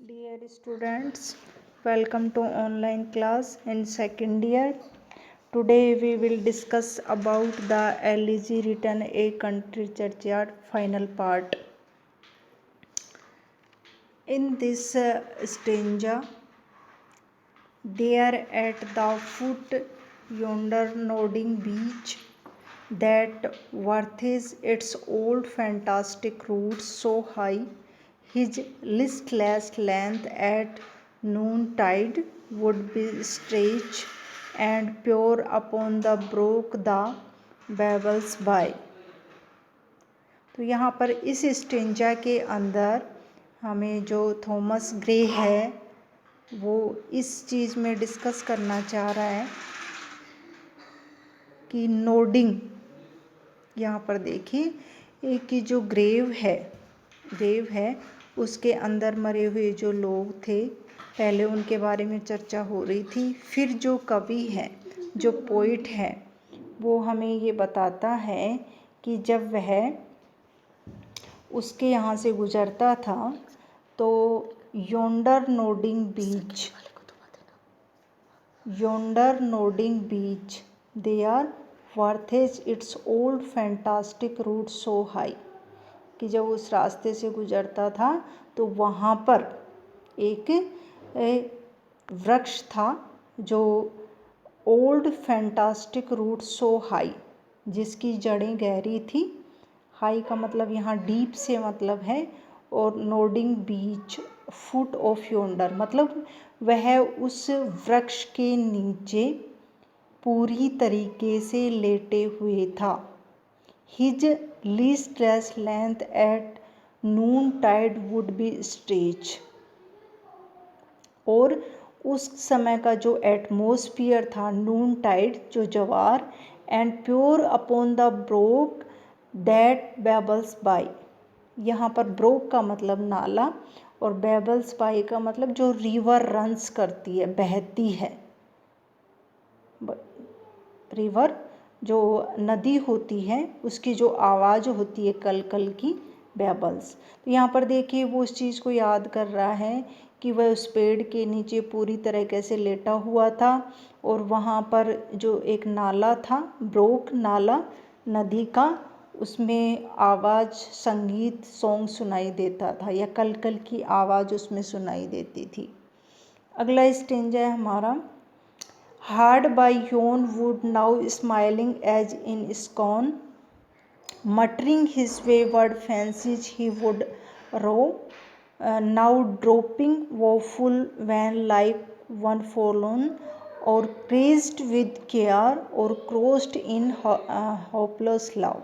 Dear students, welcome to online class in second year. Today we will discuss about the LEG written a country churchyard final part. In this stanza, there at the foot yonder nodding beech that worthes its old fantastic roots so high, his listless length at noontide would be stretched and pure upon the brook the babbles by. तो यहाँ पर इस stanza के अंदर हमें जो Thomas Gray है वो इस चीज़ में डिस्कस करना चाह रहा है कि नोडिंग, यहाँ पर देखिए कि जो ग्रेव है उसके अंदर मरे हुए जो लोग थे पहले उनके बारे में चर्चा हो रही थी। फिर जो कवि है, जो पोइट है, वो हमें ये बताता है कि जब वह उसके यहाँ से गुजरता था तो yonder nodding beech they are wreathes its old fantastic root so high, कि जब उस रास्ते से गुजरता था तो वहाँ पर एक वृक्ष था जो old fantastic root so high, जिसकी जड़ें गहरी थी। हाई का मतलब यहाँ डीप से मतलब है, और nodding beach foot of yonder मतलब वह उस वृक्ष के नीचे पूरी तरीके से लेटे हुए था। His listless length at noontide would be stretched, और उस समय का जो एटमॉस्फियर था नून टाइड जो जवार, and pore upon the brook that babbles by, यहाँ पर ब्रोक का मतलब नाला और बेबल्स बाई का मतलब जो रिवर रन्स करती है, बहती है। रिवर जो नदी होती है उसकी जो आवाज़ होती है कल कल की, बेबल्स। तो यहाँ पर देखिए वो उस चीज़ को याद कर रहा है कि वह उस पेड़ के नीचे पूरी तरीके से लेटा हुआ था और वहाँ पर जो एक नाला था, ब्रोक नाला नदी का, उसमें आवाज़, संगीत, सॉन्ग सुनाई देता था या कल कल की आवाज़ उसमें सुनाई देती थी। अगला स्टेंजा है हमारा, Hard by yon wood now smiling as in scorn, muttering his wayward fancies he would row, now dropping woeful vain like one forlorn, or crazed with care, or crossed in hopeless love।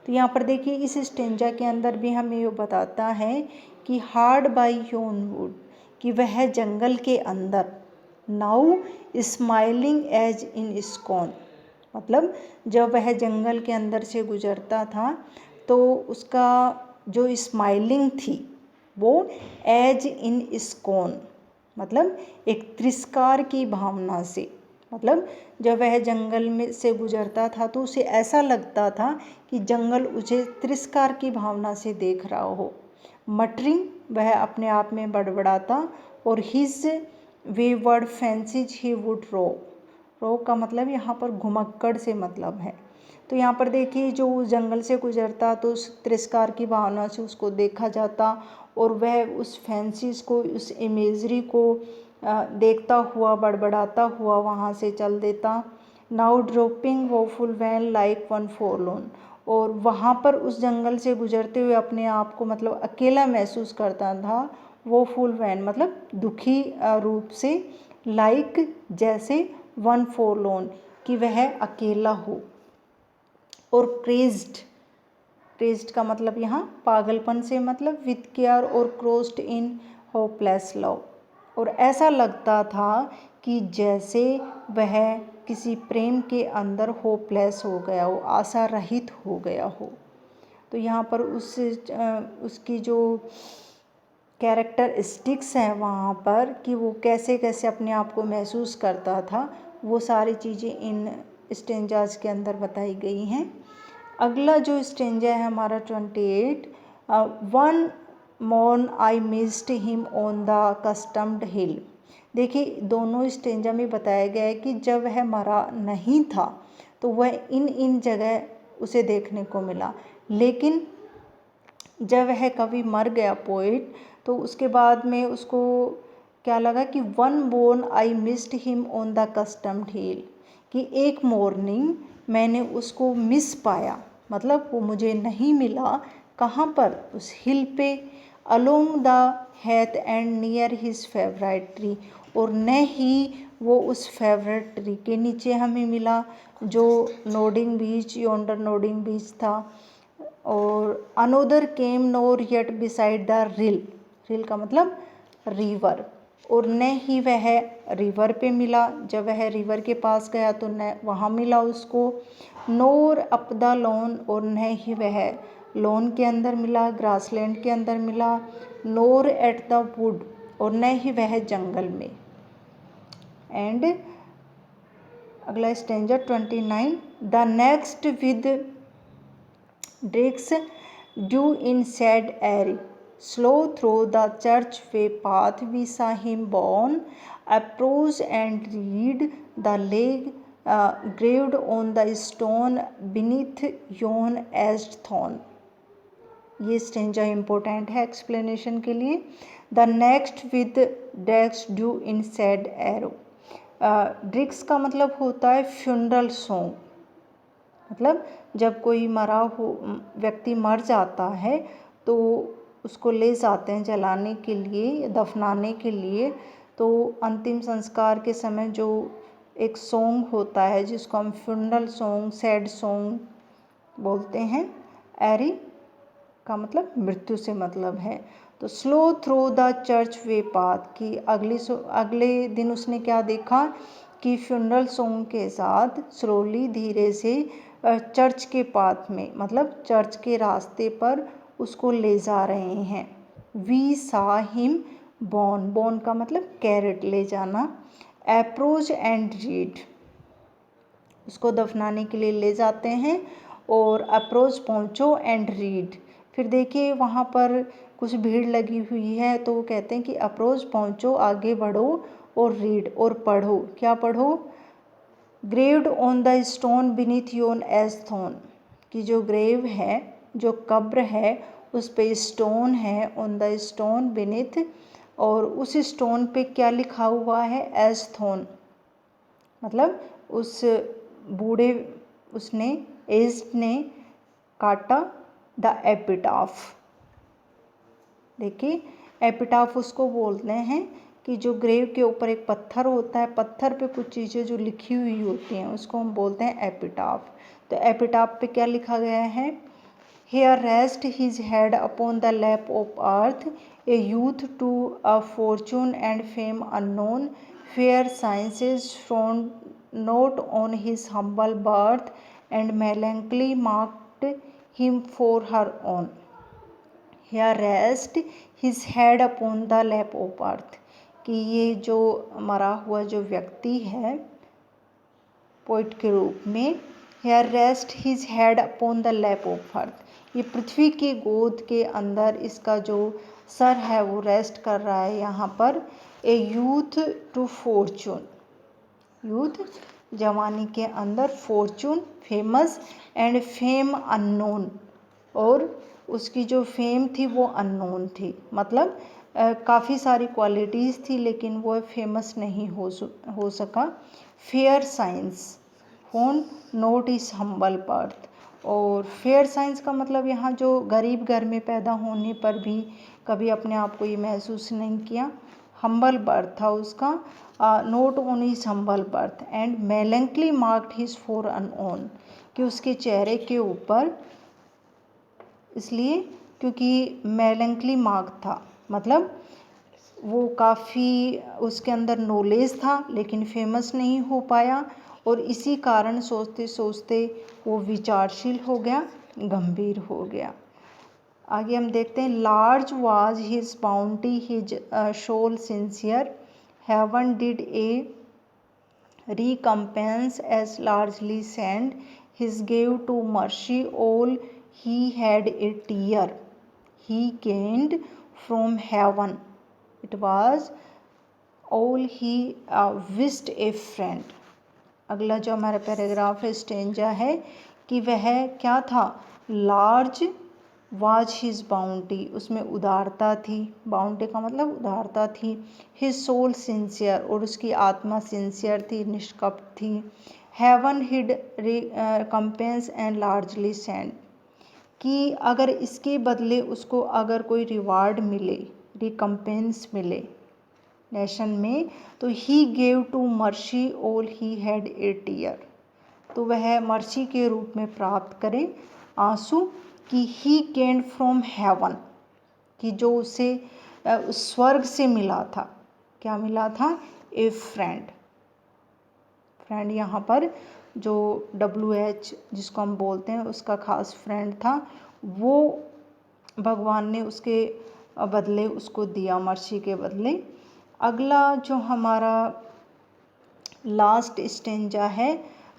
तो यहाँ पर देखिए इस stanza के अंदर भी हमें ये बताता है कि हार्ड बाई योन वुड, कि वह जंगल के अंदर, नाउ स्माइलिंग एज इन स्कॉन मतलब जब वह जंगल के अंदर से गुजरता था तो उसका जो स्माइलिंग थी वो एज इन स्कॉन मतलब एक तिरस्कार की भावना से, मतलब जब वह जंगल में से गुजरता था तो उसे ऐसा लगता था कि जंगल उसे तिरस्कार की भावना से देख रहा हो। मटरिंग वह अपने आप में बड़बड़ाता, और his wayward fancies he would rove का मतलब यहाँ पर घुमक्कड़ से मतलब है। तो यहाँ पर देखिए जो उस जंगल से गुजरता तो उस तिरस्कार की भावना से उसको देखा जाता और वह उस फैंसीज को, उस इमेजरी को देखता हुआ, बड़बड़ाता हुआ वहाँ से चल देता। Now drooping woeful wan like one forlorn, और वहाँ पर उस जंगल से गुजरते हुए अपने आप को मतलब अकेला महसूस करता था। वो फुल वैन मतलब दुखी रूप से, लाइक जैसे, वन फॉरलोन कि वह अकेला हो, और क्रेज्ड का मतलब यहाँ पागलपन से मतलब विथ केयर, और क्रोस्ड इन होपलेस लव, और ऐसा लगता था कि जैसे वह किसी प्रेम के अंदर होपलेस हो गया हो, आशा रहित हो गया हो। तो यहाँ पर उसकी जो कैरेक्टरिस्टिक्स हैं वहाँ पर कि वो कैसे कैसे अपने आप को महसूस करता था, वो सारी चीज़ें इन स्टेंजाज के अंदर बताई गई हैं। अगला जो स्टेंजा है हमारा 28, one morn I missed him on the accustomed hill। देखिए दोनों स्टेंजा में बताया गया है कि जब वह मरा नहीं था तो वह इन जगह उसे देखने को मिला, लेकिन जब वह कवि मर गया पोइट, तो उसके बाद में उसको क्या लगा कि one morn I missed him on the customed hill, कि एक मॉर्निंग मैंने उसको मिस पाया, मतलब वो मुझे नहीं मिला। कहाँ पर? उस हिल पे। Along the Heath and near his favourite tree, और न ही वो उस फेवरेट ट्री के नीचे हमें मिला जो nodding beech, yonder nodding beech था। और another came nor yet beside the rill, rill का मतलब रिवर, और न ही वह रिवर पे मिला। जब वह रिवर के पास गया तो न वहाँ मिला उसको। नोर अप द लॉन, और न ही वह लॉन के अंदर मिला, ग्रासलैंड के अंदर मिला। नोर एट द वुड, और न ही वह जंगल में। एंड अगला stanza 29। The next with dirges due in sad array, slow through the church way path we saw him borne, approach and read the lay graved on the stone beneath yon aged thorn. ये stanza important है explanation के लिए। The next with dirges due in sad array, dirges का मतलब होता है funeral song, मतलब जब कोई मरा हो व्यक्ति मर जाता है तो उसको ले जाते हैं जलाने के लिए, दफनाने के लिए। तो अंतिम संस्कार के समय जो एक सॉन्ग होता है जिसको हम फ्यूनरल सॉन्ग, सैड सॉन्ग बोलते हैं। एरी का मतलब मृत्यु से मतलब है। तो slow through the church way path, कि अगले दिन उसने क्या देखा कि फ्यूनरल सॉन्ग के साथ स्लोली, धीरे से चर्च के पाथ में, मतलब चर्च के रास्ते पर उसको ले जा रहे हैं। We saw him born, born का मतलब कैरेट, ले जाना। अप्रोच एंड रीड, उसको दफनाने के लिए ले जाते हैं। और अप्रोच पहुँचो एंड रीड, फिर देखिए वहाँ पर कुछ भीड़ लगी हुई है तो वो कहते हैं कि अप्रोच पहुँचो, आगे बढ़ो, और रीड, और पढ़ो। क्या पढ़ो? Graved on the stone beneath yon age thorn, कि जो ग्रेव है, जो कब्र है, उस पे स्टोन है, ऑन द स्टोन बीनीथ, और उस स्टोन पे क्या लिखा हुआ है? एज थॉर्न, मतलब उस बूढ़े उसने एज्ड ने काटा द एपिटाफ। देखिए एपिटाफ उसको बोलते हैं कि जो ग्रेव के ऊपर एक पत्थर होता है, पत्थर पे कुछ चीज़ें जो लिखी हुई होती हैं उसको हम बोलते हैं एपिटाफ। तो एपिटाफ पे क्या लिखा गया है? Here rest his head upon the lap of earth, a youth to a fortune and fame unknown, fair sciences shone not on his humble birth, and melancholy marked him for her own. Here rest his head upon the lap of earth, कि ये जो मरा हुआ जो व्यक्ति है poet के रूप में, here rest his head upon the lap of earth, ये पृथ्वी की गोद के अंदर इसका जो सर है वो रेस्ट कर रहा है यहाँ पर। A youth to fortune, youth जवानी के अंदर, fortune famous, and fame unknown, और उसकी जो फेम थी वो अननोन थी, मतलब काफ़ी सारी क्वालिटीज़ थी लेकिन वो फेमस नहीं हो सका। फेयर साइंस फोन नोट इस हम्बल बर्थ, और फेयर साइंस का मतलब यहाँ जो गरीब घर में पैदा होने पर भी कभी अपने आप को ये महसूस नहीं किया। हम्बल बर्थ था उसका, not on his humble birth, and melancholy marked his for unknown, कि उसके चेहरे के ऊपर, इसलिए क्योंकि मेलेंकली मार्क था, मतलब वो काफ़ी उसके अंदर नॉलेज था लेकिन फेमस नहीं हो पाया, और इसी कारण सोचते सोचते वो विचारशील हो गया, गंभीर हो गया। आगे हम देखते हैं। Large was his bounty his soul sincere, heaven did a recompense as largely sent, his gave to mercy all he had a tear, he gained from heaven. It was all he wished a friend. अगला जो हमारा paragraph है stanza है कि वह क्या था, large was his bounty, उसमें उदारता थी, बाउंटी का मतलब उदारता थी, हिज सोल सिंसियर, और उसकी आत्मा सिंसियर थी, निष्कपट थी, heaven did recompense and largely send, कि अगर इसके बदले उसको अगर कोई रिवार्ड मिले, रिकम्पेंस मिले नेशन में, तो he gave to mercy all he had a tear, तो वह मर्सी के रूप में प्राप्त करे आंसू, कि ही गेन फ्रॉम हेवन, कि जो उसे स्वर्ग से मिला था, क्या मिला था, ए फ्रेंड। फ्रेंड यहाँ पर जो WH जिसको हम बोलते हैं उसका खास फ्रेंड था, वो भगवान ने उसके बदले उसको दिया, मर्सी के बदले। अगला जो हमारा लास्ट स्टेंजा है,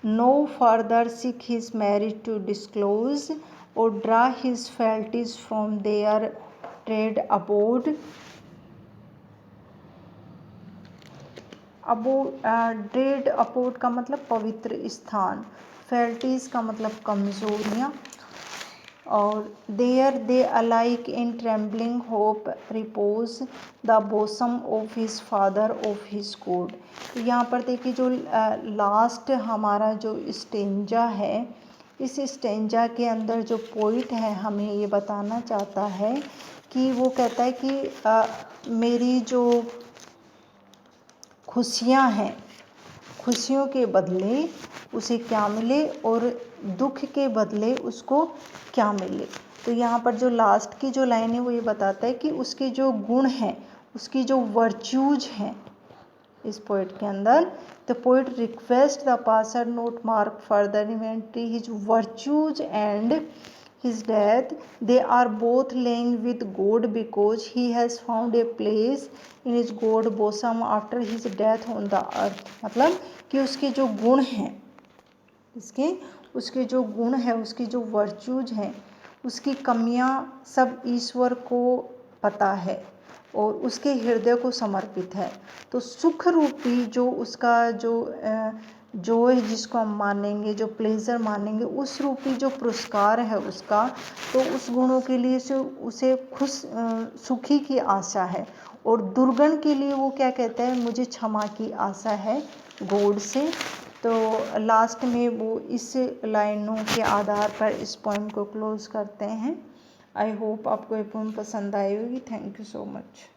no further seek his merits to disclose और draw his frailties from their dread abode, dread abode का मतलब पवित्र स्थान, फेल्टीज का मतलब कमजोरियाँ, और there they alike in trembling hope repose the bosom of his father of his God. तो यहाँ पर देखिए जो लास्ट हमारा जो स्टेंजा है, इस स्टेंजा के अंदर जो पोइट है हमें ये बताना चाहता है कि वो कहता है कि मेरी जो खुशियाँ हैं, खुशियों के बदले उसे क्या मिले और दुख के बदले उसको क्या मिले। तो यहाँ पर जो लास्ट की जो लाइन है वो ये बताता है कि उसके जो गुण हैं, उसकी जो वर्च्यूज हैं इस पोइट के अंदर, the poet request the passer note mark further inventory his virtues and his death, they are both laying with God because he has found a place in his God bosom after his death on the earth। मतलब कि उसके जो गुण हैं, उसके जो गुण है, उसकी जो वर्च्यूज हैं, उसकी कमियां सब ईश्वर को पता है और उसके हृदय को समर्पित है। तो सुख रूपी जो उसका जो जॉय जिसको हम मानेंगे, जो प्लेजर मानेंगे, उस रूपी जो पुरस्कार है उसका, तो उस गुणों के लिए से उसे खुश सुखी की आशा है, और दुर्गुण के लिए वो क्या कहता है, मुझे क्षमा की आशा है गॉड से। तो लास्ट में वो इस लाइनों के आधार पर इस पोएम को क्लोज करते हैं। आई होप आपको ये पोएम पसंद आई होगी। Thank you so much.